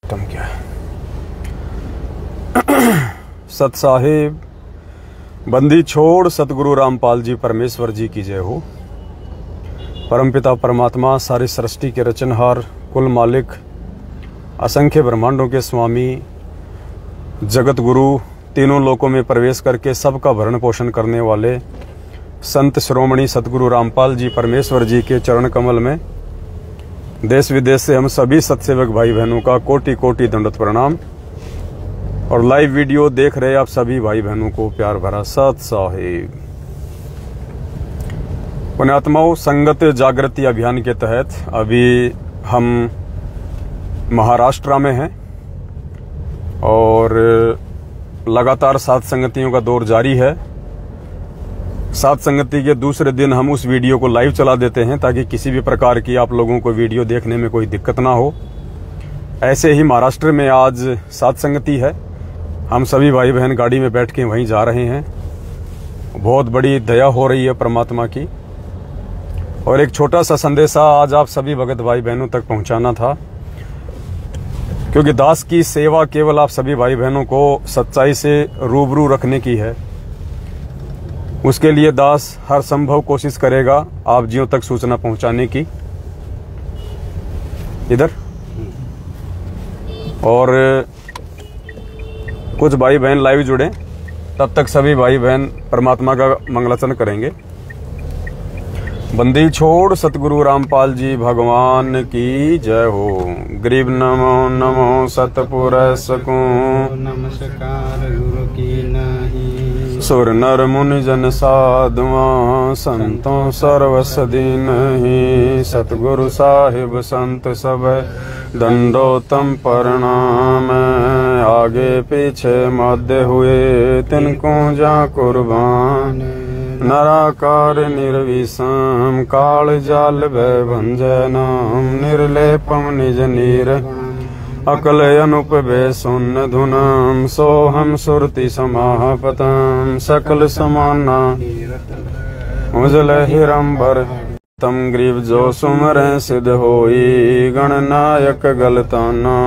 क्या है? सत साहिब बंदी छोड़ सतगुरु रामपाल जी परमेश्वर जी की जय हो। परमपिता परमात्मा सारी सृष्टि के रचनहार, कुल मालिक, असंख्य ब्रह्मांडों के स्वामी, जगत गुरु, तीनों लोकों में प्रवेश करके सबका भरण पोषण करने वाले संत शिरोमणि सतगुरु रामपाल जी परमेश्वर जी के चरण कमल में देश विदेश से हम सभी सत्सेवक भाई बहनों का कोटि कोटि दंडवत प्रणाम। और लाइव वीडियो देख रहे आप सभी भाई बहनों को प्यार भरा सत साहिब। पुण्यात्माओं, संगत जागृति अभियान के तहत अभी हम महाराष्ट्र में हैं और लगातार सात संगतियों का दौर जारी है। सात संगति के दूसरे दिन हम उस वीडियो को लाइव चला देते हैं ताकि किसी भी प्रकार की आप लोगों को वीडियो देखने में कोई दिक्कत ना हो। ऐसे ही महाराष्ट्र में आज सात संगति है। हम सभी भाई बहन गाड़ी में बैठ के वहीं जा रहे हैं। बहुत बड़ी दया हो रही है परमात्मा की। और एक छोटा सा संदेशा आज आप सभी भगत भाई बहनों तक पहुंचाना था, क्योंकि दास की सेवा केवल आप सभी भाई बहनों को सच्चाई से रूबरू रखने की है। उसके लिए दास हर संभव कोशिश करेगा आप जियों तक सूचना पहुंचाने की। इधर और कुछ भाई बहन लाइव जुड़े, तब तक सभी भाई बहन परमात्मा का मंगलाचरण करेंगे। बंदी छोड़ सतगुरु रामपाल जी भगवान की जय हो। गरीब नमो नमो सतपुर सकूं, नमस्कार गुरु की नहीं। सुर नर मुनि जन साधुआ, संतों सर्वसदी नहीं। सतगुरु साहिब संत सब दंडोतम प्रणाम। आगे पीछे मध्य हुए तिनको जा कुर्बान। नराकार निर्विषम काल जाल भय भंजय नाम। निर्लेपम निज नीर अकल अनुपवे सुन धुनम। सोहम सुरति समापतम सकल समाना उजल हिरंबर। तम ग्रीव जो सुमरे सिद्ध होई। गणनायक गलताना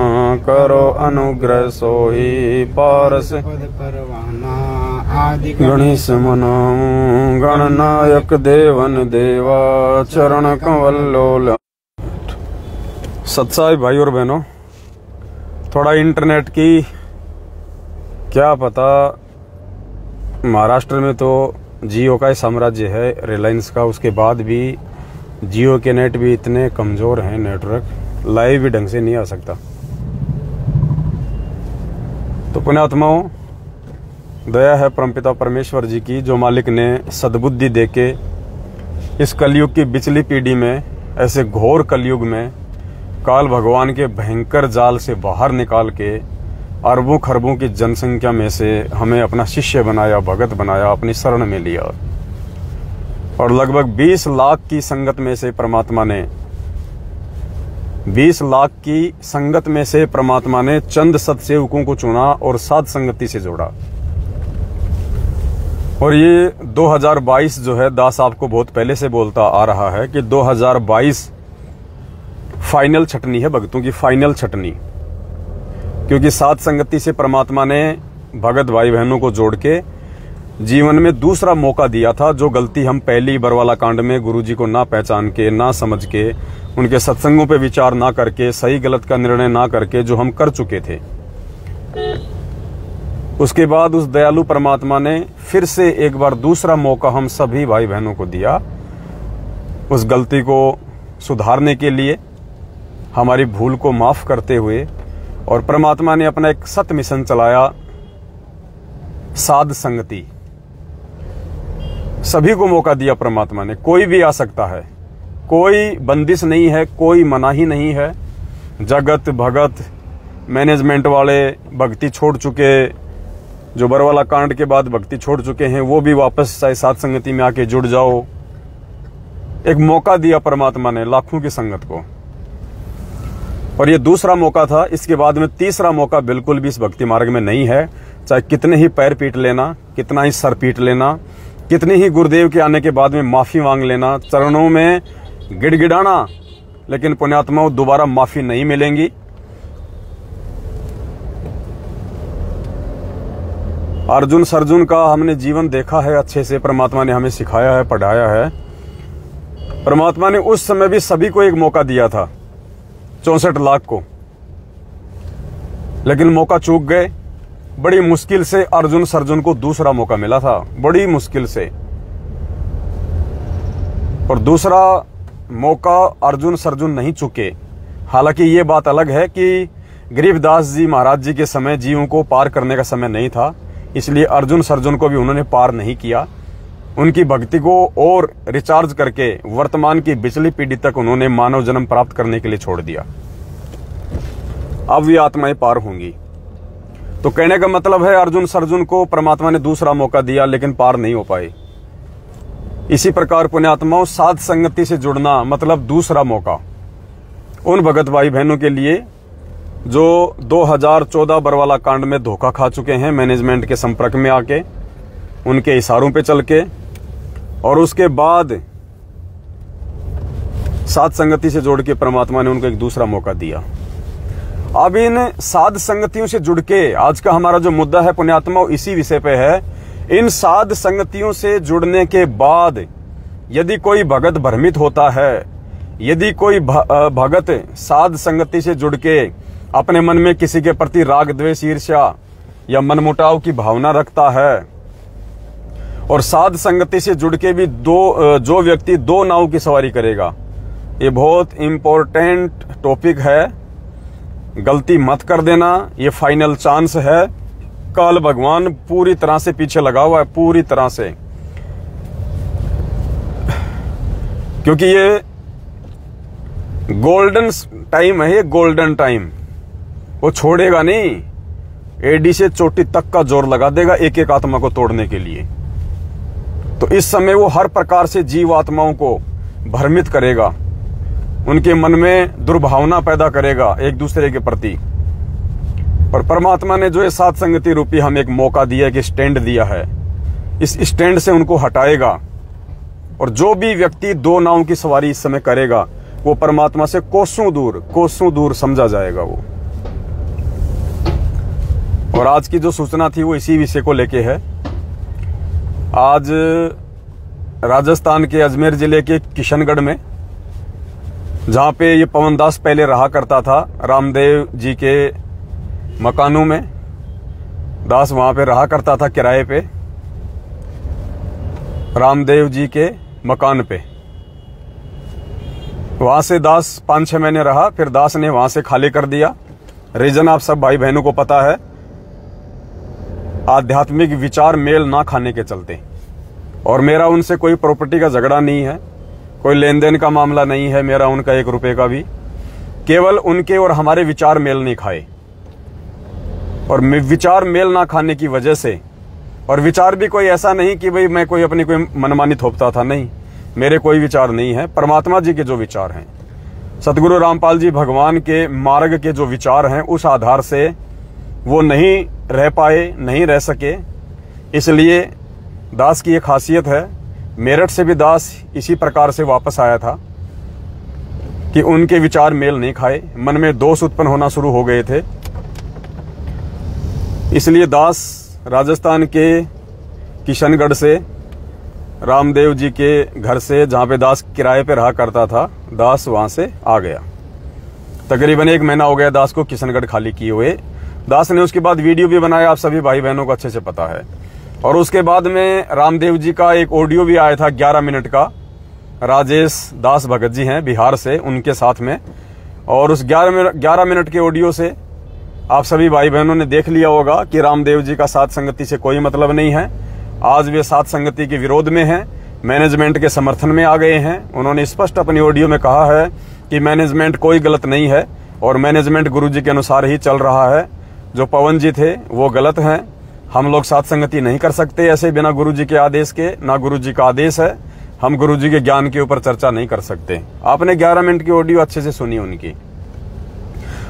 करो अनुग्रह सोही। पारस गणेश मनाऊं। गणनायक देवन देवा चरण कंवल्लोल। सत्साई भाई और बहनों, थोड़ा इंटरनेट की क्या पता, महाराष्ट्र में तो जियो का ही साम्राज्य है, रिलायंस का। उसके बाद भी जियो के नेट भी इतने कमजोर हैं, नेटवर्क लाइव भी ढंग से नहीं आ सकता। तो पुण्यात्माओं, दया है परमपिता परमेश्वर जी की, जो मालिक ने सद्बुद्धि देके इस कलयुग की बिचली पीढ़ी में, ऐसे घोर कलयुग में काल भगवान के भयंकर जाल से बाहर निकाल के अरबों खरबों की जनसंख्या में से हमें अपना शिष्य बनाया, भगत बनाया, अपनी शरण में लिया। और लगभग 20 लाख की संगत में से परमात्मा ने 20 लाख की संगत में से परमात्मा ने चंद सत्सेवकों को चुना और सात संगति से जोड़ा। और ये 2022 जो है, दास आपको बहुत पहले से बोलता आ रहा है कि 2022 फाइनल छटनी है, भक्तों की फाइनल छटनी। क्योंकि सात संगति से परमात्मा ने भगत भाई बहनों को जोड़ के जीवन में दूसरा मौका दिया था। जो गलती हम पहली बरवाला कांड में गुरुजी को ना पहचान के, ना समझ के, उनके सत्संगों पे विचार ना करके, सही गलत का निर्णय ना करके जो हम कर चुके थे, उसके बाद उस दयालु परमात्मा ने फिर से एक बार दूसरा मौका हम सभी भाई बहनों को दिया, उस गलती को सुधारने के लिए, हमारी भूल को माफ करते हुए। और परमात्मा ने अपना एक सत मिशन चलाया, साध संगति। सभी को मौका दिया परमात्मा ने, कोई भी आ सकता है, कोई बंदिश नहीं है, कोई मनाही नहीं है। जगत भगत मैनेजमेंट वाले भक्ति छोड़ चुके, जो बरवाला कांड के बाद भक्ति छोड़ चुके हैं, वो भी वापस चाहे सात संगति में आके जुड़ जाओ। एक मौका दिया परमात्मा ने लाखों की संगत को, और ये दूसरा मौका था। इसके बाद में तीसरा मौका बिल्कुल भी इस भक्ति मार्ग में नहीं है। चाहे कितने ही पैर पीट लेना, कितना ही सर पीट लेना, कितने ही गुरुदेव के आने के बाद में माफी मांग लेना, चरणों में गिड़गिड़ाना, लेकिन पुण्यात्माओं दोबारा माफी नहीं मिलेंगी। अर्जुन सर्जुन का हमने जीवन देखा है अच्छे से, परमात्मा ने हमें सिखाया है, पढ़ाया है। परमात्मा ने उस समय भी सभी को एक मौका दिया था, 64 लाख को, लेकिन मौका चूक गए। बड़ी मुश्किल से अर्जुन सर्जुन को दूसरा मौका मिला था, बड़ी मुश्किल से। और दूसरा मौका अर्जुन सर्जुन नहीं चुके। हालांकि ये बात अलग है कि गरीबदास जी महाराज जी के समय जीवों को पार करने का समय नहीं था, इसलिए अर्जुन सर्जुन को भी उन्होंने पार नहीं किया। उनकी भक्ति को और रिचार्ज करके वर्तमान की पिछली पीढ़ी तक उन्होंने मानव जन्म प्राप्त करने के लिए छोड़ दिया। अब भी आत्माएं पार होंगी। तो कहने का मतलब है अर्जुन सर्जुन को परमात्मा ने दूसरा मौका दिया, लेकिन पार नहीं हो पाए। इसी प्रकार पुण्यात्माओं, साध संगति से जुड़ना मतलब दूसरा मौका उन भगत भाई बहनों के लिए जो 2014 बरवाला कांड में धोखा खा चुके हैं, मैनेजमेंट के संपर्क में आके, उनके इशारों पे चल के, और उसके बाद साध संगति से जोड़ के परमात्मा ने उनको एक दूसरा मौका दिया। अब इन साध संगतियों से जुड़ के आज का हमारा जो मुद्दा है पुण्यात्माओं, इसी विषय पे है। इन साध संगतियों से जुड़ने के बाद यदि कोई भगत भ्रमित होता है, यदि कोई भगत साध संगति से जुड़ के अपने मन में किसी के प्रति राग द्वेष ईर्ष्या या मनमुटाव की भावना रखता है, और साध संगति से जुड़ के भी जो व्यक्ति दो नाव की सवारी करेगा, ये बहुत इंपॉर्टेंट टॉपिक है, गलती मत कर देना, ये फाइनल चांस है। काल भगवान पूरी तरह से पीछे लगा हुआ है, पूरी तरह से, क्योंकि ये गोल्डन टाइम है, ये गोल्डन टाइम। वो छोड़ेगा नहीं, एडी से चोटी तक का जोर लगा देगा एक एक आत्मा को तोड़ने के लिए। तो इस समय वो हर प्रकार से जीव आत्माओं को भ्रमित करेगा, उनके मन में दुर्भावना पैदा करेगा एक दूसरे के प्रति। और परमात्मा ने जो ये साध संगति रूपी हमें एक मौका दिया कि स्टैंड दिया है, इस स्टैंड से उनको हटाएगा। और जो भी व्यक्ति दो नाव की सवारी इस समय करेगा, वो परमात्मा से कोसों दूर समझा जाएगा वो। और आज की जो सूचना थी वो इसी विषय को लेके है। आज राजस्थान के अजमेर जिले के किशनगढ़ में, जहां पे ये पवन दास पहले रहा करता था, रामदेव जी के मकानों में दास वहां पे रहा करता था किराए पे, रामदेव जी के मकान पे। वहां से दास 5-6 महीने रहा, फिर दास ने वहां से खाली कर दिया। रीजन आप सब भाई बहनों को पता है, आध्यात्मिक विचार मेल ना खाने के चलते। और मेरा उनसे कोई प्रॉपर्टी का झगड़ा नहीं है, कोई लेन देन का मामला नहीं है मेरा उनका 1 रुपए का भी, केवल उनके और हमारे विचार मेल नहीं खाए। और विचार मेल ना खाने की वजह से, और विचार भी कोई ऐसा नहीं कि भाई मैं कोई अपनी कोई मनमानी थोपता था, नहीं, मेरे कोई विचार नहीं है। परमात्मा जी के जो विचार हैं, सतगुरु रामपाल जी भगवान के मार्ग के जो विचार हैं, उस आधार से वो नहीं रह पाए, नहीं रह सके। इसलिए दास की एक खासियत है, मेरठ से भी दास इसी प्रकार से वापस आया था कि उनके विचार मेल नहीं खाए, मन में दोष उत्पन्न होना शुरू हो गए थे। इसलिए दास राजस्थान के किशनगढ़ से, रामदेव जी के घर से, जहां पे दास किराए पे रहा करता था, दास वहां से आ गया। तकरीबन 1 महीना हो गया दास को किशनगढ़ खाली किए हुए। दास ने उसके बाद वीडियो भी बनाया, आप सभी भाई बहनों को अच्छे से पता है। और उसके बाद में रामदेव जी का एक ऑडियो भी आया था 11 मिनट का, राजेश दास भगत जी हैं बिहार से, उनके साथ में। और उस 11 मिनट के ऑडियो से आप सभी भाई बहनों ने देख लिया होगा कि रामदेव जी का साध संगति से कोई मतलब नहीं है। आज वे साध संगति के विरोध में हैं, मैनेजमेंट के समर्थन में आ गए हैं। उन्होंने स्पष्ट अपनी ऑडियो में कहा है कि मैनेजमेंट कोई गलत नहीं है और मैनेजमेंट गुरुजी के अनुसार ही चल रहा है। जो पवन जी थे वो गलत हैं, हम लोग साध संगति नहीं कर सकते ऐसे बिना गुरुजी के आदेश के, ना गुरुजी का आदेश है, हम गुरुजी के ज्ञान के ऊपर चर्चा नहीं कर सकते। आपने 11 मिनट की ऑडियो अच्छे से सुनी उनकी,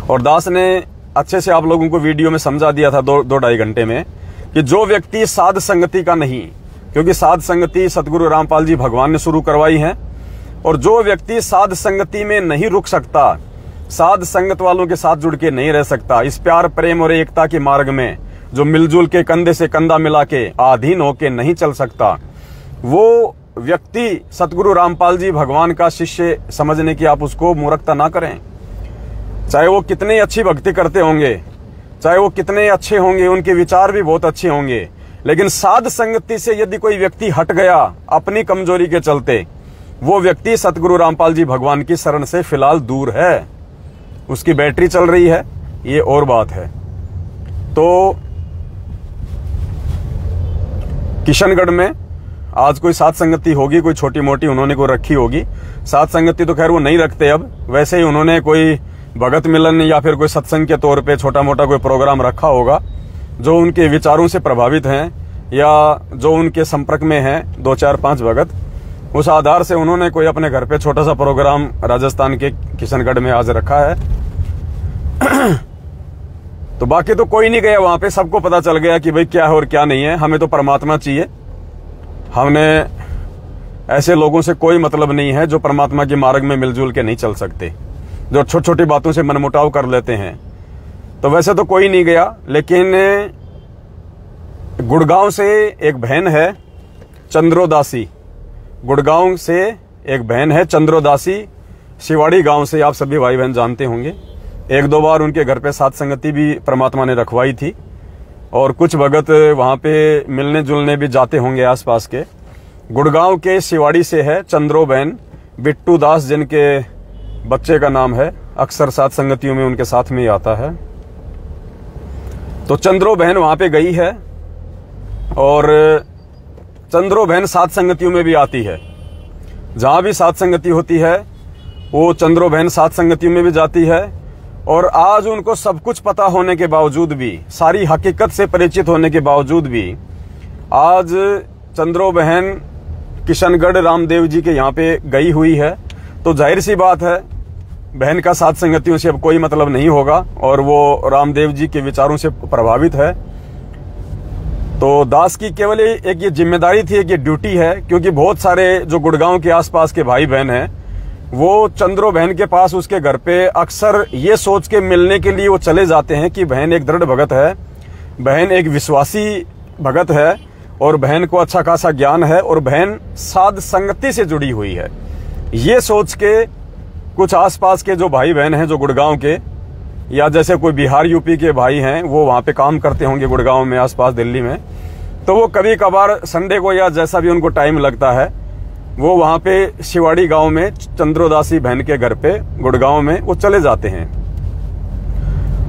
और दास ने अच्छे से आप लोगों को वीडियो में समझा दिया था 2-2.5 घंटे में कि जो व्यक्ति साध संगति का नहीं, क्योंकि साध संगति सतगुरु रामपाल जी भगवान ने शुरू करवाई है, और जो व्यक्ति साध संगति में नहीं रुक सकता, साध संगत वालों के साथ जुड़ के नहीं रह सकता, इस प्यार प्रेम और एकता के मार्ग में जो मिलजुल के कंधे से कंधा मिला के अधीन होके नहीं चल सकता, वो व्यक्ति सतगुरु रामपाल जी भगवान का शिष्य समझने की आप उसको मूर्खता ना करें। चाहे वो कितनी अच्छी भक्ति करते होंगे, चाहे वो कितने अच्छे होंगे, उनके विचार भी बहुत अच्छे होंगे, लेकिन साध संगति से यदि कोई व्यक्ति हट गया अपनी कमजोरी के चलते, वो व्यक्ति सतगुरु रामपाल जी भगवान की शरण से फिलहाल दूर है। उसकी बैटरी चल रही है, ये और बात है। तो किशनगढ़ में आज कोई साध संगति होगी, कोई छोटी मोटी उन्होंने कोई रखी होगी। साध संगति तो खैर वो नहीं रखते अब, वैसे ही उन्होंने कोई भगत मिलन या फिर कोई सत्संग के तौर पे छोटा मोटा कोई प्रोग्राम रखा होगा। जो उनके विचारों से प्रभावित हैं या जो उनके संपर्क में हैं 2 4 5 भगत, उस आधार से उन्होंने कोई अपने घर पे छोटा सा प्रोग्राम राजस्थान के किशनगढ़ में आज रखा है। तो बाकी तो कोई नहीं गया वहां पे, सबको पता चल गया कि भाई क्या है और क्या नहीं है। हमें तो परमात्मा चाहिए, हमने ऐसे लोगों से कोई मतलब नहीं है जो परमात्मा के मार्ग में मिलजुल के नहीं चल सकते, जो छोटी छोटी बातों से मनमुटाव कर लेते हैं। तो वैसे तो कोई नहीं गया, लेकिन गुड़गांव से एक बहन है चंद्रोदासी, गुड़गांव से एक बहन है चंद्रोदासी, शिवाड़ी गांव से आप सभी भाई बहन जानते होंगे। 1-2 बार उनके घर पे साध संगति भी परमात्मा ने रखवाई थी और कुछ भगत वहां पे मिलने जुलने भी जाते होंगे आसपास के। गुड़गांव के शिवाड़ी से है चंद्रो बहन, बिट्टू दास जिनके बच्चे का नाम है, अक्सर साध संगतियों में उनके साथ में ही आता है। तो चंद्रो बहन वहां पे गई है और चंद्रो बहन साध संगतियों में भी आती है। जहां भी साध संगति होती है वो चंद्रो बहन साध संगतियों में भी जाती है। और आज उनको सब कुछ पता होने के बावजूद भी, सारी हकीकत से परिचित होने के बावजूद भी, आज चंद्रो बहन किशनगढ़ रामदेव जी के यहाँ पे गई हुई है। तो जाहिर सी बात है बहन का साध संगतियों से अब कोई मतलब नहीं होगा और वो रामदेव जी के विचारों से प्रभावित है। तो दास की केवल एक ये जिम्मेदारी थी, एक ये ड्यूटी है, क्योंकि बहुत सारे जो गुड़गांव के आसपास के भाई बहन हैं वो चंद्रो बहन के पास, उसके घर पे अक्सर ये सोच के मिलने के लिए वो चले जाते हैं कि बहन एक दृढ़ भगत है, बहन एक विश्वासी भगत है और बहन को अच्छा खासा ज्ञान है और बहन साध संगति से जुड़ी हुई है। ये सोच के कुछ आसपास के जो भाई बहन हैं जो गुड़गांव के, या जैसे कोई बिहार यूपी के भाई हैं वो वहां पे काम करते होंगे गुड़गांव में, आसपास दिल्ली में, तो वो कभी कभार संडे को या जैसा भी उनको टाइम लगता है वो वहां पे शिवाड़ी गांव में चंद्रोदासी बहन के घर पे गुड़गांव में वो चले जाते हैं।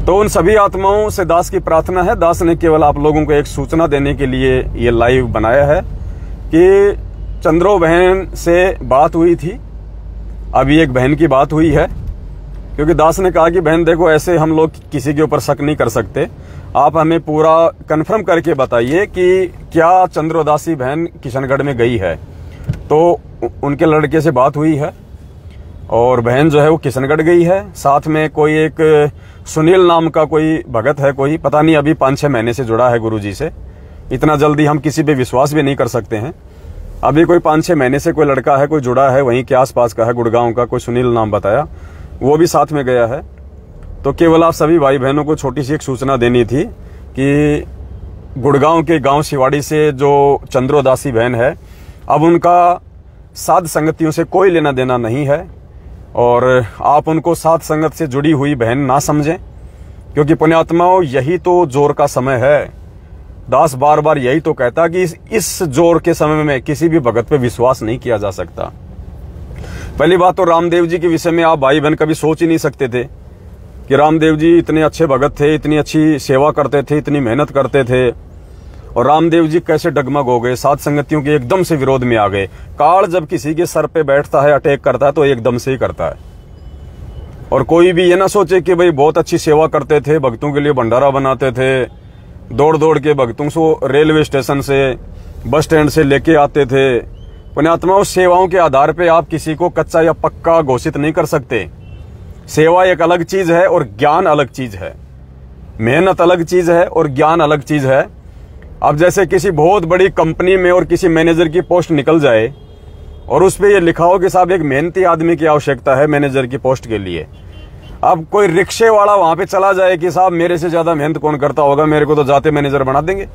तो उन सभी आत्माओं से दास की प्रार्थना है, दास ने केवल आप लोगों को एक सूचना देने के लिए ये लाइव बनाया है कि चंद्रो बहन से बात हुई थी, अभी एक बहन की बात हुई है, क्योंकि दास ने कहा कि बहन देखो ऐसे हम लोग किसी के ऊपर शक नहीं कर सकते, आप हमें पूरा कंफर्म करके बताइए कि क्या चंद्रोदासी बहन किशनगढ़ में गई है। तो उनके लड़के से बात हुई है और बहन जो है वो किशनगढ़ गई है। साथ में कोई एक सुनील नाम का कोई भगत है, कोई पता नहीं, अभी 5-6 महीने से जुड़ा है गुरुजी से। इतना जल्दी हम किसी पे विश्वास भी नहीं कर सकते हैं। अभी कोई 5-6 महीने से कोई लड़का है, कोई जुड़ा है, वहीं के आसपास का है, गुड़गांव का, कोई सुनील नाम बताया, वो भी साथ में गया है। तो केवल आप सभी भाई बहनों को छोटी सी एक सूचना देनी थी कि गुड़गांव के गांव शिवाड़ी से जो चंद्रोदासी बहन है, अब उनका साध संगतियों से कोई लेना देना नहीं है और आप उनको साध संगत से जुड़ी हुई बहन ना समझें, क्योंकि पुण्यात्माओं यही तो जोर का समय है। दास बार बार यही तो कहता कि इस जोर के समय में किसी भी भगत पे विश्वास नहीं किया जा सकता। पहली बात तो रामदेव जी के विषय में आप भाई बहन कभी सोच ही नहीं सकते थे कि रामदेव जी इतने अच्छे भगत थे, इतनी अच्छी सेवा करते थे, इतनी मेहनत करते थे, और रामदेव जी कैसे डगमग हो गए, साध संगतियों के एकदम से विरोध में आ गए। काल जब किसी के सर पे बैठता है, अटैक करता है, तो एकदम से ही करता है। और कोई भी ये ना सोचे कि भाई बहुत अच्छी सेवा करते थे, भक्तों के लिए भंडारा बनाते थे, दौड़ दौड़ के भक्तों को रेलवे स्टेशन से, बस स्टैंड से लेके आते थे। पुण्यात्माओं, सेवाओं के आधार पे आप किसी को कच्चा या पक्का घोषित नहीं कर सकते। सेवा एक अलग चीज है और ज्ञान अलग चीज है, मेहनत अलग चीज है और ज्ञान अलग चीज है। अब जैसे किसी बहुत बड़ी कंपनी में और किसी मैनेजर की पोस्ट निकल जाए और उस पे ये लिखा हो कि साहब एक मेहनती आदमी की आवश्यकता है मैनेजर की पोस्ट के लिए, अब कोई रिक्शे वाला वहां पे चला जाए कि साहब मेरे से ज्यादा मेहनत कौन करता होगा, मेरे को तो जाते मैनेजर बना देंगे।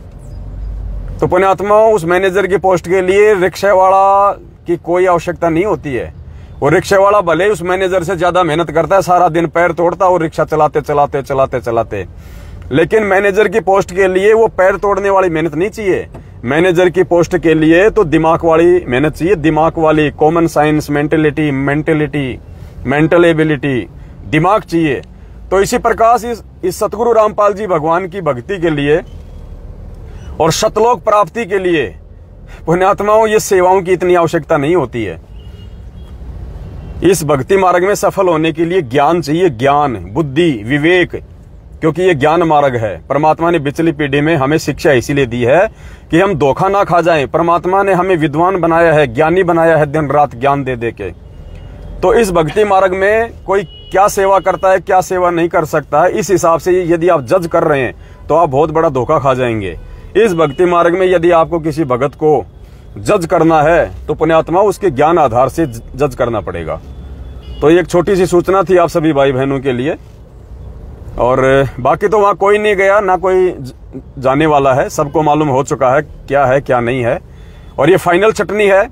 तो पुण्यात्मा, उस मैनेजर की पोस्ट के लिए रिक्शे वाला की कोई आवश्यकता नहीं होती है। वो रिक्शे वाला भले उस मैनेजर से ज्यादा मेहनत करता है, सारा दिन पैर तोड़ता है और रिक्शा चलाते चलाते चलाते चलाते, लेकिन मैनेजर की पोस्ट के लिए वो पैर तोड़ने वाली मेहनत नहीं चाहिए। मैनेजर की पोस्ट के लिए तो दिमाग वाली मेहनत चाहिए, दिमाग वाली, common science, mentality, mental ability, दिमाग चाहिए। तो इसी प्रकार इस सतगुरु रामपाल जी भगवान की भक्ति के लिए और शतलोक प्राप्ति के लिए पुण्यात्माओं ये सेवाओं की इतनी आवश्यकता नहीं होती है। इस भक्ति मार्ग में सफल होने के लिए ज्ञान चाहिए, ज्ञान, बुद्धि, विवेक, क्योंकि ये ज्ञान मार्ग है। परमात्मा ने पिछली पीढ़ी में हमें शिक्षा इसीलिए दी है कि हम धोखा ना खा जाएं। परमात्मा ने हमें विद्वान बनाया है, ज्ञानी बनाया है, दिन रात ज्ञान दे दे के। तो इस भक्ति मार्ग में कोई क्या सेवा करता है, क्या सेवा नहीं कर सकता है, इस हिसाब से यदि आप जज कर रहे हैं तो आप बहुत बड़ा धोखा खा जाएंगे। इस भक्ति मार्ग में यदि आपको किसी भगत को जज करना है तो पुण्यात्मा उसके ज्ञान आधार से जज करना पड़ेगा। तो एक छोटी सी सूचना थी आप सभी भाई बहनों के लिए, और बाकी तो वहां कोई नहीं गया, ना कोई जाने वाला है, सबको मालूम हो चुका है क्या नहीं है, और ये फाइनल छटनी है।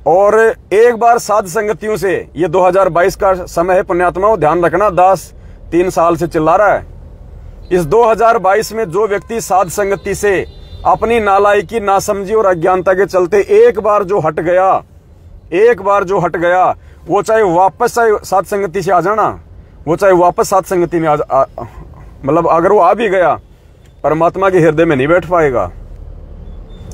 और एक बार साध संगतियों से, ये 2022 का समय है पुण्यात्माओं, ध्यान रखना, दास 3 साल से चिल्ला रहा है। इस 2022 में जो व्यक्ति साध संगति से अपनी नालायकी, नासमझी और अज्ञानता के चलते एक बार जो हट गया, वो चाहे वापस साध संगति से आ जाना, वो चाहे वापस साध संगति में मतलब अगर वो आ भी गया, परमात्मा के हृदय में नहीं बैठ पाएगा।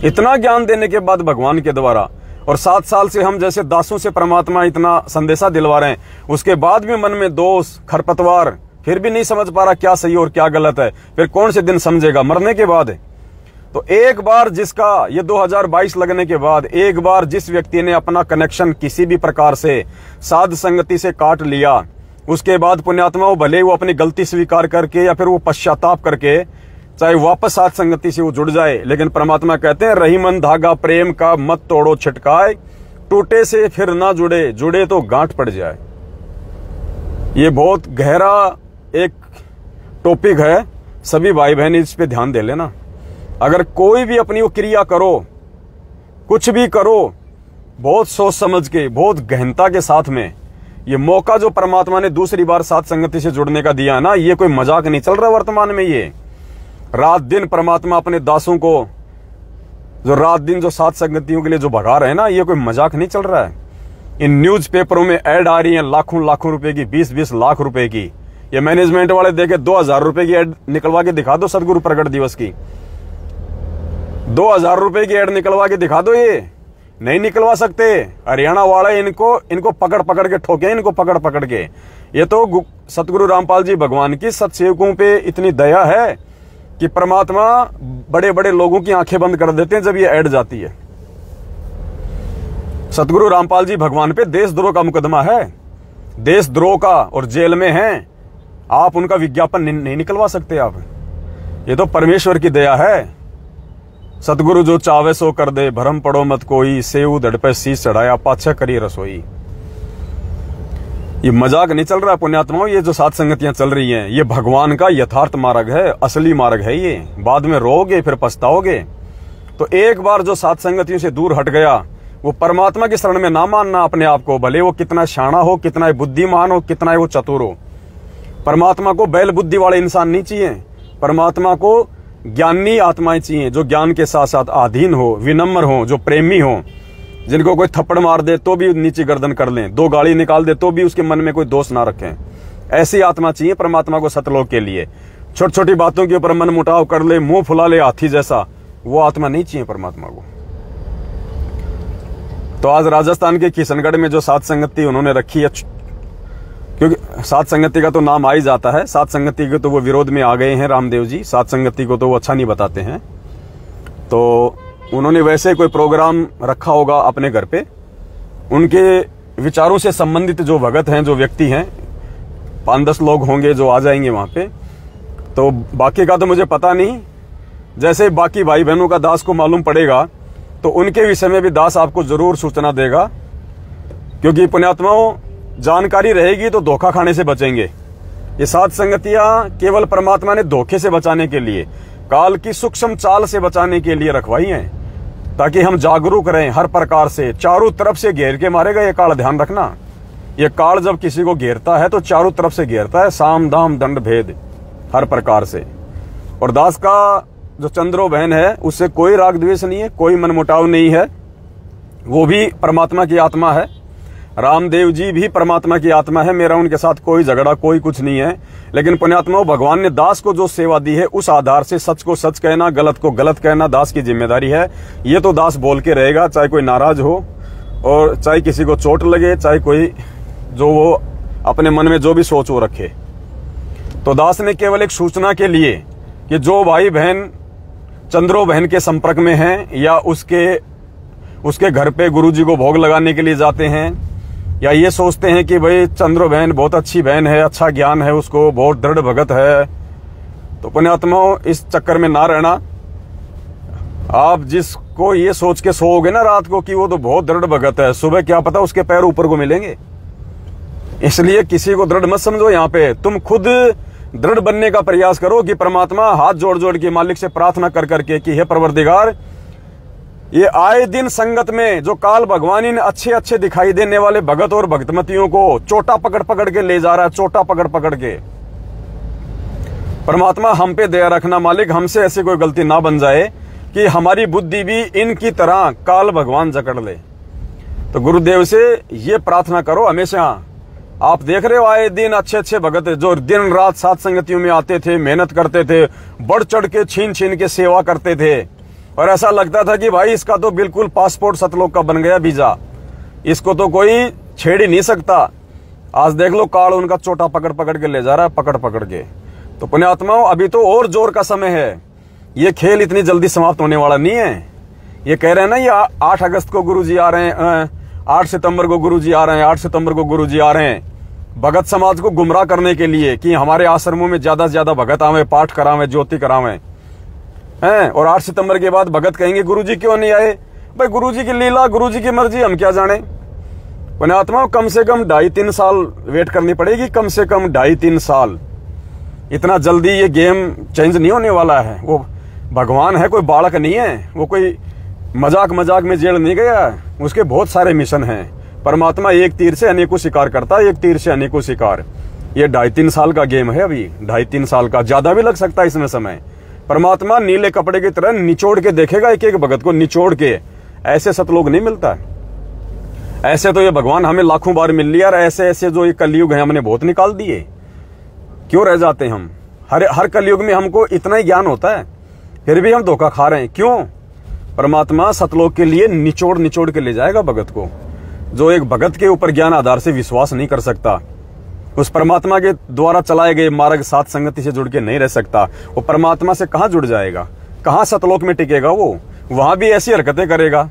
इतना ज्ञान देने के बाद भगवान के द्वारा, और 7 साल से हम जैसे दासों से परमात्मा इतना संदेशा दिलवा रहे हैं, उसके बाद भी मन में दोष, खरपतवार, फिर भी नहीं समझ पा रहा क्या सही और क्या गलत है, फिर कौन से दिन समझेगा, मरने के बाद। तो एक बार जिसका ये 2022 लगने के बाद एक बार जिस व्यक्ति ने अपना कनेक्शन किसी भी प्रकार से साध संगति से काट लिया, उसके बाद पुण्यात्मा भले वो अपनी गलती स्वीकार करके या फिर वो पश्चाताप करके चाहे वापस साध संगति से वो जुड़ जाए, लेकिन परमात्मा कहते हैं रही मन धागा प्रेम का मत तोड़ो छिटकाए, टूटे से फिर ना जुड़े, जुड़े तो गांठ पड़ जाए। ये बहुत गहरा एक टॉपिक है, सभी भाई बहन इस पे ध्यान दे लेना। अगर कोई भी अपनी वो क्रिया करो, कुछ भी करो, बहुत सोच समझ के, बहुत गहनता के साथ में। ये मौका जो परमात्मा ने दूसरी बार साध संगति से जुड़ने का दिया ना, ये कोई मजाक नहीं चल रहा वर्तमान में। ये रात दिन परमात्मा अपने दासों को जो रात दिन जो साध संगतियों के लिए जो भगा रहे हैं ना, ये कोई मजाक नहीं चल रहा है। इन न्यूज पेपरों में ऐड आ रही है लाखों रुपए की, 20-20 लाख रुपए की। ये मैनेजमेंट वाले देखे 2000 रुपए की ऐड निकलवा के दिखा दो, सदगुरु प्रकट दिवस की 2000 रुपए की ऐड निकलवा के दिखा दो। ये नहीं निकलवा सकते, हरियाणा वाले इनको पकड़ के ठोके, इनको पकड़ के। ये तो सतगुरु रामपाल जी भगवान की सत्सेवकों पे इतनी दया है कि परमात्मा बड़े बड़े लोगों की आंखें बंद कर देते हैं जब ये ऐड जाती है। सतगुरु रामपाल जी भगवान पे देशद्रोह का मुकदमा है, देशद्रोह का, और जेल में हैं। आप उनका विज्ञापन नहीं निकलवा सकते आप। ये तो परमेश्वर की दया है। सतगुरु जो चावे सो कर दे, भरम पड़ो मत कोई, सेऊ धड़ पे शीश चढ़ाया, पाछा करी रसोई। ये मजाक नहीं चल रहा पुण्यात्माओं। ये जो साध संगतियां चल रही हैं, ये भगवान का यथार्थ मार्ग है, असली मार्ग है। ये बाद में रोओगे फिर पछताओगे। तो एक बार जो साध संगतियों से दूर हट गया, वो परमात्मा की शरण में ना मानना अपने आप को, भले वो कितना शाना हो, कितना बुद्धिमान हो, कितना वो चतुर हो। परमात्मा को बैल बुद्धि वाले इंसान नहीं चाहिए। परमात्मा को ज्ञानी आत्माएं चाहिए, जो ज्ञान के साथ साथ आधीन हो, विनम्र हो, जो प्रेमी हो, जिनको कोई थप्पड़ मार दे तो भी नीचे गर्दन कर लें, 2 गाली निकाल दे तो भी उसके मन में कोई दोष ना रखें। ऐसी आत्मा चाहिए परमात्मा को सतलोक के लिए। छोटी छोटी बातों के ऊपर मन मुटाव कर ले, मुंह फुला ले हाथी जैसा, वो आत्मा नहीं चाहिए परमात्मा को। तो आज राजस्थान के किशनगढ़ में जो साध संगति उन्होंने रखी है, क्योंकि साध संगति का तो नाम आ ही जाता है, साध संगति के तो वो विरोध में आ गए हैं रामदेव जी, साध संगति को तो वो अच्छा नहीं बताते हैं। तो उन्होंने वैसे कोई प्रोग्राम रखा होगा अपने घर पे, उनके विचारों से संबंधित जो भगत हैं, जो व्यक्ति हैं, 5-10 लोग होंगे जो आ जाएंगे वहां पे। तो बाकी का तो मुझे पता नहीं, जैसे बाकी भाई बहनों का दास को मालूम पड़ेगा तो उनके विषय में भी दास आपको जरूर सूचना देगा। क्योंकि पुण्यात्माओं जानकारी रहेगी तो धोखा खाने से बचेंगे। ये सात संगतियां केवल परमात्मा ने धोखे से बचाने के लिए, काल की सूक्ष्म चाल से बचाने के लिए रखवाई हैं, ताकि हम जागरूक रहें हर प्रकार से। चारों तरफ से घेर के मारेगा ये काल, ध्यान रखना। ये काल जब किसी को घेरता है तो चारों तरफ से घेरता है, साम दाम दंड भेद हर प्रकार से। और दास का जो चंद्रो बहन है उससे कोई राग द्वेष नहीं है, कोई मनमुटाव नहीं है। वो भी परमात्मा की आत्मा है, रामदेव जी भी परमात्मा की आत्मा है। मेरा उनके साथ कोई झगड़ा, कोई कुछ नहीं है। लेकिन पुण्यात्माओं, भगवान ने दास को जो सेवा दी है उस आधार से सच को सच कहना, गलत को गलत कहना दास की जिम्मेदारी है। ये तो दास बोल के रहेगा, चाहे कोई नाराज हो और चाहे किसी को चोट लगे, चाहे कोई जो वो अपने मन में जो भी सोच वो रखे। तो दास ने केवल एक सूचना के लिए कि जो भाई बहन चंद्रो बहन के संपर्क में हैं या उसके घर पे गुरुजी को भोग लगाने के लिए जाते हैं, या ये सोचते हैं कि भाई चंद्रो बहन बहुत अच्छी बहन है, अच्छा ज्ञान है उसको, बहुत दृढ़ भगत है, तो पुण्यात्माओं इस चक्कर में ना रहना। आप जिसको ये सोच के सोओगे ना रात को कि वो तो बहुत दृढ़ भगत है, सुबह क्या पता उसके पैर ऊपर को मिलेंगे। इसलिए किसी को दृढ़ मत समझो। यहाँ पे तुम खुद दृढ़ बनने का प्रयास करो कि परमात्मा हाथ जोड़ जोड़ के मालिक से प्रार्थना कर करके कि हे परवरदिगार, ये आए दिन संगत में जो काल भगवान इन अच्छे अच्छे दिखाई देने वाले भगत और भक्तमतियों को चोटा पकड़ पकड़ के ले जा रहा है, चोटा पकड़ पकड़ के। परमात्मा हम पे दया रखना मालिक, हमसे ऐसी कोई गलती ना बन जाए कि हमारी बुद्धि भी इनकी तरह काल भगवान जकड़ ले। तो गुरुदेव से ये प्रार्थना करो हमेशा। आप देख रहे हो आए दिन अच्छे अच्छे भगत जो दिन रात सात संगतियों में आते थे, मेहनत करते थे, बढ़ चढ़ के छीन छीन के सेवा करते थे, और ऐसा लगता था कि भाई इसका तो बिल्कुल पासपोर्ट सतलोक का बन गया वीजा, इसको तो कोई छेड़ ही नहीं सकता। आज देख लो काल उनका चोटा पकड़ पकड़ के ले जा रहा है, पकड़ पकड़ के। तो पुण्यात्माओं, अभी तो और जोर का समय है, ये खेल इतनी जल्दी समाप्त होने वाला नहीं है। ये कह रहे हैं ना, ये 8 अगस्त को गुरुजी आ रहे हैं, 8 सितंबर को गुरुजी आ रहे हैं, 8 सितंबर को गुरुजी आ रहे हैं भगत समाज को गुमराह करने के लिए कि हमारे आश्रमों में ज्यादा से ज्यादा भगत आवे, पाठ करावे, ज्योति करावे हैं। और 8 सितंबर के बाद भगत कहेंगे गुरुजी क्यों नहीं आए? भाई गुरुजी की लीला, गुरुजी की मर्जी, हम क्या जाने। पुण्यात्माओं, कम से कम 2.5-3 साल वेट करनी पड़ेगी, कम से कम 2.5-3 साल। इतना जल्दी ये गेम चेंज नहीं होने वाला है। वो भगवान है, कोई बालक नहीं है, वो कोई मजाक मजाक में जेल नहीं गया, उसके बहुत सारे मिशन हैं। परमात्मा एक तीर से अनेकों शिकार करता है, एक तीर से अनेकों शिकार। ये 2.5-3 साल का गेम है, अभी 2.5-3 साल का, ज्यादा भी लग सकता है इसमें समय। परमात्मा नीले कपड़े की तरह निचोड़ के देखेगा, एक एक भगत को निचोड़ के। ऐसे सतलोक नहीं मिलता। ऐसे तो ये भगवान हमें लाखों बार मिल लिया, और ऐसे ऐसे जो ये कलयुग है हमने बहुत निकाल दिए। क्यों रह जाते हैं हम? हर कलयुग में हमको इतना ही ज्ञान होता है, फिर भी हम धोखा खा रहे हैं। क्यों? परमात्मा सतलोक के लिए निचोड़ निचोड़ के ले जाएगा भगत को। जो एक भगत के ऊपर ज्ञान आधार से विश्वास नहीं कर सकता, उस परमात्मा के द्वारा चलाए गए मार्ग सात संगति से जुड़ के नहीं रह सकता, वो परमात्मा से कहां जुड़ जाएगा? कहां सतलोक में टिकेगा? वो वहां भी ऐसी हरकतें करेगा।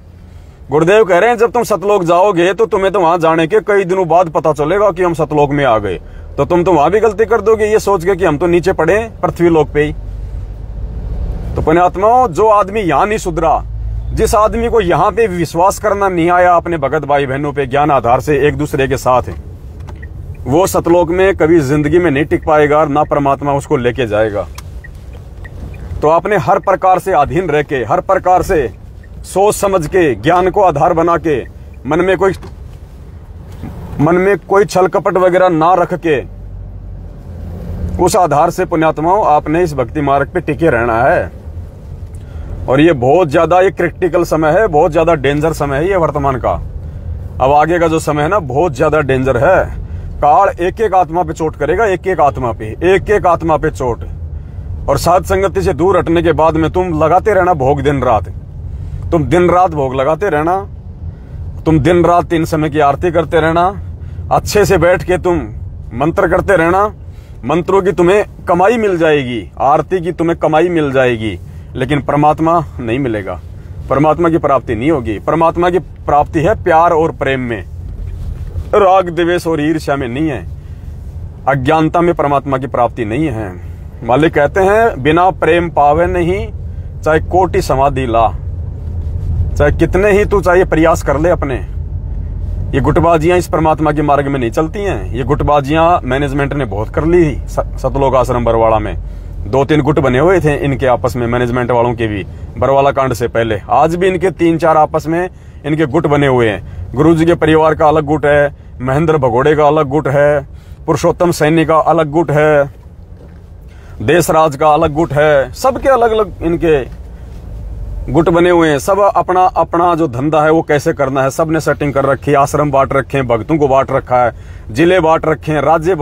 गुरुदेव कह रहे हैं जब तुम सतलोक जाओगे तो तुम्हें तो वहां जाने के कई दिनों बाद पता चलेगा कि हम सतलोक में आ गए, तो तुम तो वहां भी गलती कर दोगे ये सोच के कि हम तो नीचे पड़े पृथ्वी लोक पे ही। तो पुण्यात्माओं, जो आदमी यहां नहीं सुधरा, जिस आदमी को यहाँ पे विश्वास करना नहीं आया अपने भगत भाई बहनों पे ज्ञान आधार से एक दूसरे के साथ है, वो सतलोक में कभी जिंदगी में नहीं टिक पाएगा, ना परमात्मा उसको लेके जाएगा। तो आपने हर प्रकार से अधीन रह के, हर प्रकार से सोच समझ के, ज्ञान को आधार बना के, मन में कोई छल कपट वगैरह ना रख के, उस आधार से पुण्यात्माओं आपने इस भक्ति मार्ग पे टिके रहना है। और ये बहुत ज्यादा ये क्रिटिकल समय है, बहुत ज्यादा डेंजर समय है ये वर्तमान का। अब आगे का जो समय है ना, बहुत ज्यादा डेंजर है। काल एक एक आत्मा पे चोट करेगा, एक एक आत्मा पे चोट। और साध संगति से दूर हटने के बाद में तुम लगाते रहना भोग दिन रात, तुम दिन रात भोग लगाते रहना, तुम दिन रात 3 समय की आरती करते रहना, अच्छे से बैठ के तुम मंत्र करते रहना। मंत्रों की तुम्हें कमाई मिल जाएगी, आरती की तुम्हें कमाई मिल जाएगी, लेकिन परमात्मा नहीं मिलेगा, परमात्मा की प्राप्ति नहीं होगी। परमात्मा की प्राप्ति है प्यार और प्रेम में, राग द्वेष और ईर्ष्या में नहीं है। अज्ञानता में परमात्मा की प्राप्ति नहीं है। मालिक कहते हैं बिना प्रेम पावे नहीं, चाहे कोटि समाधि ला, चाहे कितने ही तू चाहे प्रयास कर ले अपने, ये गुटबाजियां इस परमात्मा के मार्ग में नहीं चलती हैं। ये गुटबाजियां मैनेजमेंट ने बहुत कर ली सतलोक आश्रम बरवाड़ा में। 2-3 गुट बने हुए थे इनके आपस में, मैनेजमेंट वालों के भी, बरवाला कांड से पहले। आज भी इनके 3-4 आपस में इनके गुट बने हुए हैं। गुरुजी के परिवार का अलग गुट है, महेंद्र भगोड़े का अलग गुट है, पुरुषोत्तम सैनी का अलग गुट है, देशराज का अलग गुट है। सबके अलग अलग इनके गुट बने हुए हैं। सब अपना अपना जो धंधा है वो कैसे करना है सब ने सेटिंग कर रखी है। आश्रम बांट रखे हैं, भक्तों को बांट रखा है, जिले बांट रखे हैं, राज्य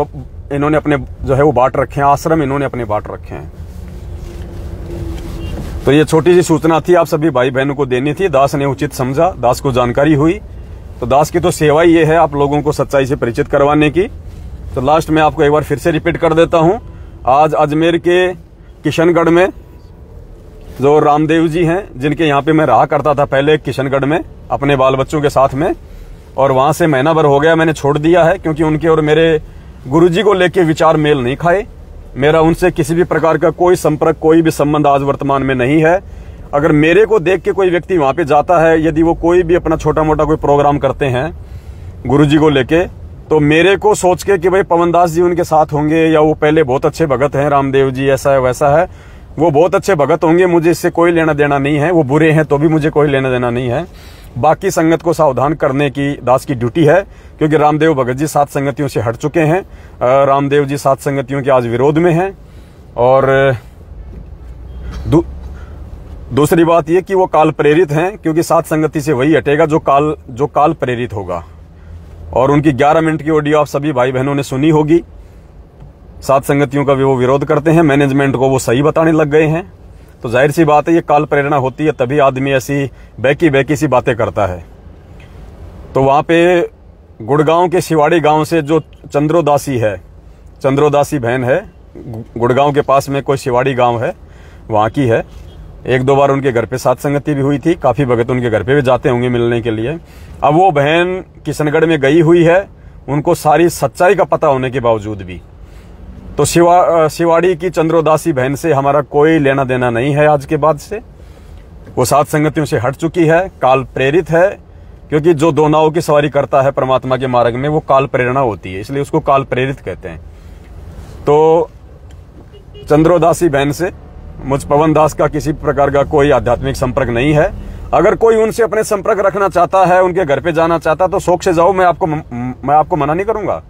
इन्होंने अपने जो है वो बांट रखे हैं, आश्रम इन्होंने अपने बांट रखे हैं। तो ये छोटी सी सूचना थी, आप सभी भाई बहनों को देनी थी। दास ने उचित समझा, दास को जानकारी हुई। तो दास की तो सेवा ही ये है आप लोगों को सच्चाई से परिचित करवाने की। तो लास्ट में आपको एक बार फिर से रिपीट कर देता हूं। आज अजमेर के किशनगढ़ में जो रामदेव जी हैं, जिनके यहाँ पे मैं रहा करता था पहले किशनगढ़ में अपने बाल बच्चों के साथ में, और वहां से महीना भर हो गया मैंने छोड़ दिया है, क्योंकि उनके और मेरे गुरुजी को लेके विचार मेल नहीं खाए। मेरा उनसे किसी भी प्रकार का कोई संपर्क, कोई भी संबंध आज वर्तमान में नहीं है। अगर मेरे को देख के कोई व्यक्ति वहां पे जाता है, यदि वो कोई भी अपना छोटा मोटा कोई प्रोग्राम करते हैं गुरुजी को लेके, तो मेरे को सोच के कि भाई पवनदास जी उनके साथ होंगे, या वो पहले बहुत अच्छे भगत हैं, रामदेव जी ऐसा है वैसा है, वो बहुत अच्छे भगत होंगे, मुझे इससे कोई लेना देना नहीं है। वो बुरे हैं तो भी मुझे कोई लेना देना नहीं है। बाकी संगत को सावधान करने की दास की ड्यूटी है, क्योंकि रामदेव भगत जी सात संगतियों से हट चुके हैं। रामदेव जी सात संगतियों के आज विरोध में हैं। और दूसरी बात यह कि वो काल प्रेरित हैं, क्योंकि सात संगति से वही हटेगा जो काल प्रेरित होगा। और उनकी 11 मिनट की ऑडियो आप सभी भाई बहनों ने सुनी होगी। सात संगतियों का भी वो विरोध करते हैं, मैनेजमेंट को वो सही बताने लग गए हैं। तो जाहिर सी बात है ये काल प्रेरणा होती है, तभी आदमी ऐसी बैकी सी बातें करता है। तो वहां पे गुड़गांव के शिवाड़ी गांव से जो चंद्रोदासी है, चंद्रोदासी बहन है, गुड़गांव के पास में कोई शिवाड़ी गांव है, वहां की है। 1-2 बार उनके घर पे सात संगति भी हुई थी, काफी भगत उनके घर पे भी जाते होंगे मिलने के लिए। अब वो बहन किशनगढ़ में गई हुई है, उनको सारी सच्चाई का पता होने के बावजूद भी। तो शिवाड़ी की चंद्रोदासी बहन से हमारा कोई लेना देना नहीं है आज के बाद से। वो सात संगतियों से हट चुकी है, काल प्रेरित है, क्योंकि जो दो नावों की सवारी करता है परमात्मा के मार्ग में वो काल प्रेरणा होती है, इसलिए उसको काल प्रेरित कहते हैं। तो चंद्रोदासी बहन से मुझ पवन दास का किसी प्रकार का कोई आध्यात्मिक संपर्क नहीं है। अगर कोई उनसे अपने संपर्क रखना चाहता है, उनके घर पे जाना चाहता है, तो शौक से जाओ, मैं आपको मना नहीं करूंगा।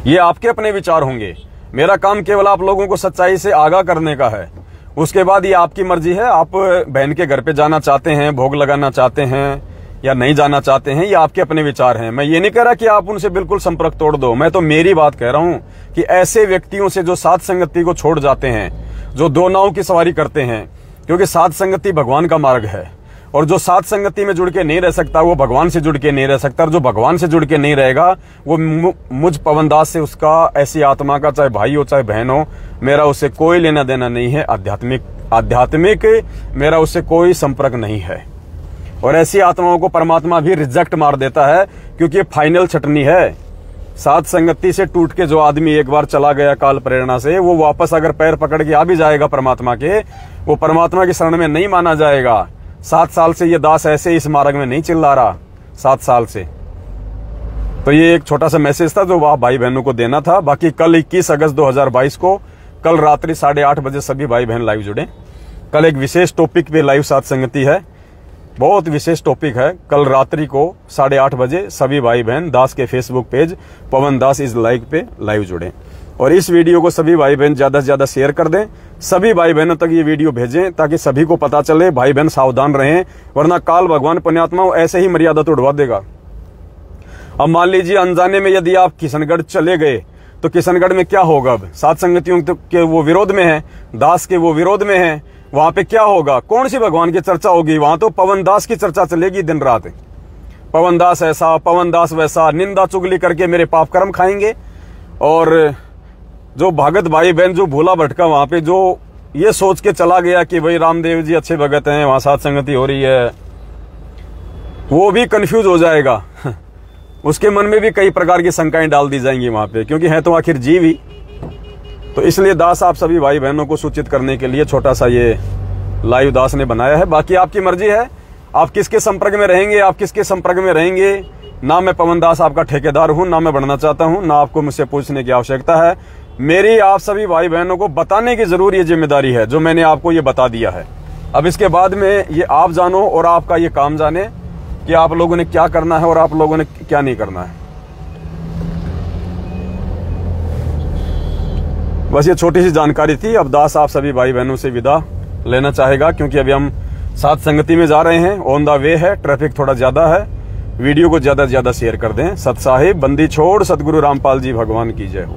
ये आपके अपने विचार होंगे। मेरा काम केवल आप लोगों को सच्चाई से आगाह करने का है। उसके बाद ये आपकी मर्जी है, आप बहन के घर पे जाना चाहते हैं, भोग लगाना चाहते हैं या नहीं जाना चाहते हैं, ये आपके अपने विचार हैं। मैं ये नहीं कह रहा कि आप उनसे बिल्कुल संपर्क तोड़ दो। मैं तो मेरी बात कह रहा हूं कि ऐसे व्यक्तियों से जो सात संगति को छोड़ जाते हैं, जो दो नाव की सवारी करते हैं, क्योंकि सात संगति भगवान का मार्ग है, और जो सात संगति में जुड़ के नहीं रह सकता वो भगवान से जुड़ के नहीं रह सकता। और जो भगवान से जुड़ के नहीं रहेगा वो मुझ पवनदास से, उसका ऐसी आत्मा का, चाहे भाई हो चाहे बहन हो, मेरा उससे कोई लेना देना नहीं है। आध्यात्मिक मेरा उससे कोई संपर्क नहीं है। और ऐसी आत्माओं को परमात्मा भी रिजेक्ट मार देता है, क्योंकि ये फाइनल छटनी है। सात संगति से टूट के जो आदमी एक बार चला गया काल प्रेरणा से, वो वापस अगर पैर पकड़ के आ भी जाएगा परमात्मा के, वो परमात्मा की शरण में नहीं माना जाएगा। 7 साल से ये दास ऐसे इस मार्ग में नहीं चिल्ला रहा, 7 साल से। तो ये एक छोटा सा मैसेज था जो वह भाई बहनों को देना था। बाकी कल 21 अगस्त 2022 को कल रात्रि 8:30 बजे सभी भाई बहन लाइव जुड़े। कल एक विशेष टॉपिक पे लाइव सात संगति है, बहुत विशेष टॉपिक है। कल रात्रि को 8:30 बजे सभी भाई बहन दास के Facebook page Pawan Das is live पे लाइव जुड़े। और इस वीडियो को सभी भाई बहन ज्यादा से ज्यादा शेयर कर दें, सभी भाई बहनों तक ये वीडियो भेजें, ताकि सभी को पता चले। भाई बहन सावधान रहें, वरना काल भगवान पुण्यात्मा ऐसे ही मर्यादा तो उड़वा देगा। अब मान लीजिए अनजाने में यदि आप किशनगढ़ चले गए, तो किशनगढ़ में क्या होगा? अब सात संगतियों के वो विरोध में है, दास के वो विरोध में है, वहां पे क्या होगा? कौन सी भगवान की चर्चा होगी? वहां तो पवन दास की चर्चा चलेगी दिन रात। पवन दास ऐसा, पवन दास वैसा, निंदा चुगली करके मेरे पाप कर्म खाएंगे। और जो भगत भाई बहन जो भूला भटका वहां पे, जो ये सोच के चला गया कि भाई रामदेव जी अच्छे भगत हैं, वहां सात संगति हो रही है, वो भी कंफ्यूज हो जाएगा। उसके मन में भी कई प्रकार की शंकाएं डाल दी जाएंगी वहां पे, क्योंकि है तो आखिर जीव ही। तो इसलिए दास आप सभी भाई बहनों को सूचित करने के लिए छोटा सा ये लाइव दास ने बनाया है। बाकी आपकी मर्जी है, आप किसके संपर्क में रहेंगे, आप किसके संपर्क में रहेंगे, ना मैं पवन दास आपका ठेकेदार हूं, ना मैं बढ़ना चाहता हूं, ना आपको मुझसे पूछने की आवश्यकता है। मेरी आप सभी भाई बहनों को बताने की जरूर ये जिम्मेदारी है जो मैंने आपको ये बता दिया है। अब इसके बाद में ये आप जानो और आपका ये काम जाने कि आप लोगों ने क्या करना है और आप लोगों ने क्या नहीं करना है। बस ये छोटी सी जानकारी थी। अब दास आप सभी भाई बहनों से विदा लेना चाहेगा, क्योंकि अभी हम सात संगति में जा रहे हैं, ऑन द वे है, ट्रैफिक थोड़ा ज्यादा है। वीडियो को ज्यादा से ज्यादा शेयर कर दें। सत साहिब बंदी छोड़ सतगुरु रामपाल जी भगवान की जय हो।